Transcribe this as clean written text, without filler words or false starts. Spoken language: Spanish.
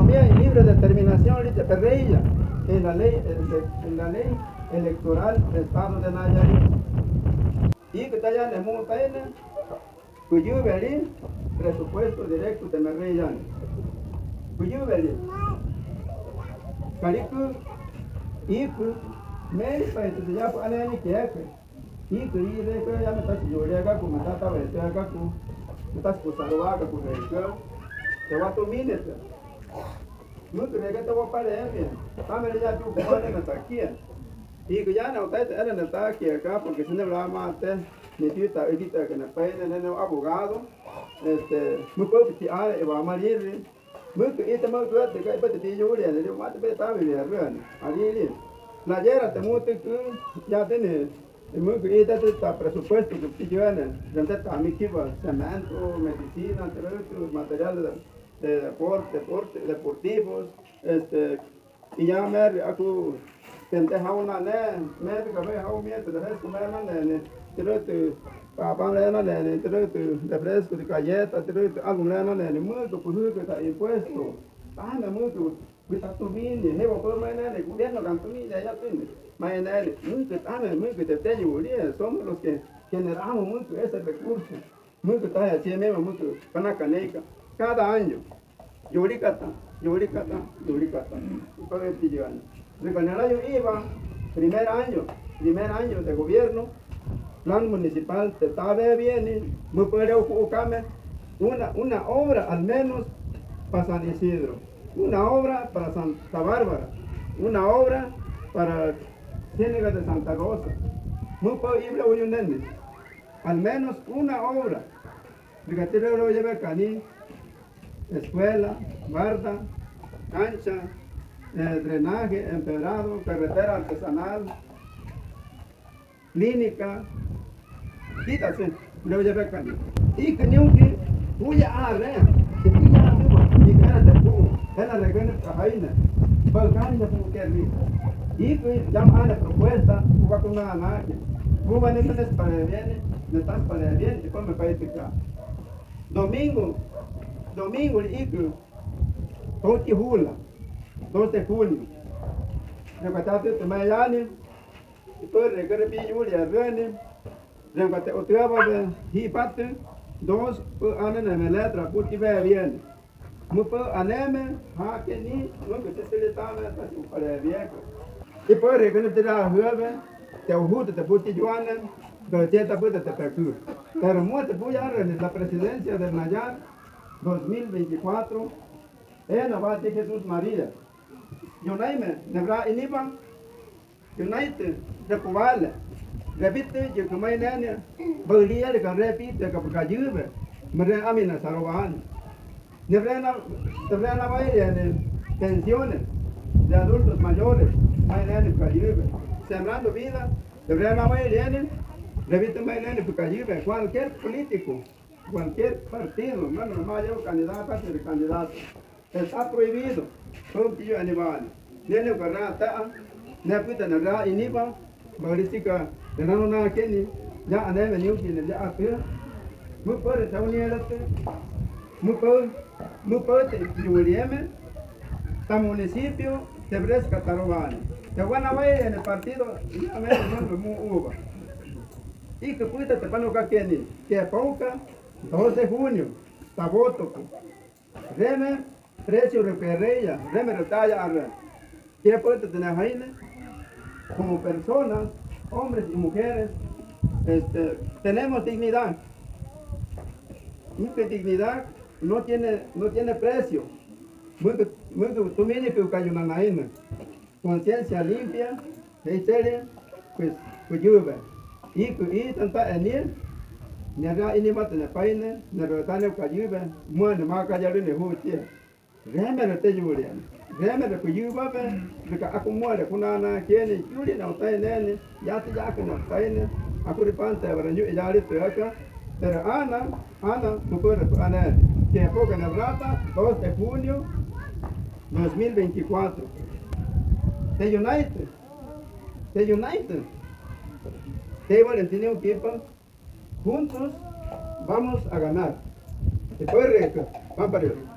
también libre determinación ahorita perreilla en la ley electoral del estado de Nayarit. Y que está allá en el mundo pues yo veré presupuesto directo de Merreilla. Pues yo veré. Carico, y pues me parece que ya fue a la ni que y que y de que ya me está llorando acá como está acá con estás posando acá con el te va a tomar eso. No te que te voy a parar bien. Dame ya tu poder en esta aquí. Y que ya no está aquí acá porque si no hablaba más necesita ahorita que me piden el abogado muy poco que va a morir muy que este más que te cae te llora le digo mate está bien allí la yera te muete que ya tiene muy que este está presupuesto que te llevan donde está mi equipo cemento medicina todo material de deportivos y ya me aku tente hauna ne me que me hau me te dejas comer ne te papá le ne te refresco de galleta te algo ne muy que pues que está impuesto anda muy que está subiendo he va por mañana el gobierno cantonal ya tiene mañana muy que anda muy que te ayudaría somos los que generamos mucho ese recurso muy que está así mismo muy que pana caneca cada año Yuricata. Y para el año. Recuerda yo iba, primer año de gobierno, plan municipal, te estaba bien, me puede buscarme una obra al menos para San Isidro, una obra para Santa Bárbara, una obra para Ciénaga de Santa Rosa. Me puedo ir a un al menos una obra. Fíjate, lo voy a llevar caní. Escuela, barda, cancha, drenaje, empedrado, carretera artesanal, clínica, quítase, le voy a ver cañón. Y que ni un que, huya a rea, que pilla la tuba, y que era de tubo, era de gana cajaina, balcán de como que rico. Y que llama a la propuesta, juega con una nadie, juega en el para viene, me estás para bien, y pues me parece que domingo, y que, Toti Hula, 2 de junio. Recuerda que me llane, y pues recuerda que yo le arrene, recuerda otra vez, y parte, 2, anan en la letra, porque ve bien. Muy pues aneme, que ni, no que se le está para bien. Y pues recuerda que la jueve, te ojuta, te puti juanen, pero te puede te percur. Pero muerte voy a en la presidencia del Nayar 2024, en la base de Jesús María. Yunaime, nebra iniba, United, de Cubala, repite, yo como hay nene, volvía de que repite, que porque ayuda, me reamina Saroban. Nebra la baile en pensiones de adultos mayores, hay nene que ayuda, sembrando vida, nebra la baile repite, hay nene que ayuda, cualquier político. Cualquier partido, no mayor candidato, está prohibido. Todo tío animal. Nene barata, ne puta naga iniba, baristica, de no nada que ni, ya ane venido quien ya apea. Muy por esta unidad, muy por te Yurieme, ta municipio de Bresca Tarobani. Te van a ver en el partido, ya me lo muy uva. Y que puta te pano que ni, que poca. 2 de junio, Taboto, Reme, precio de Ferreira, Reme retalla a Reme. ¿Qué puede tener Jaime? Como personas, hombres y mujeres, tenemos dignidad. Y que dignidad no tiene precio. Muy tú vienes que hay una naina. Conciencia limpia, seria, pues llueve. Y tanta enir. Nera ini mata ne paine, nera tane kajiba, muane ma kajaru ne hutie. Reme te julia. Reme te kujuba be, bika aku muare kunana kieni juli na utai nene, yati jaka na paine, aku ripanta baranju ijari tuaka. Pero ana mukura ana que época na brata, 2 de junio 2024. Te United. Te Valentino Kipa. Juntos vamos a ganar. Después, vamos para arriba.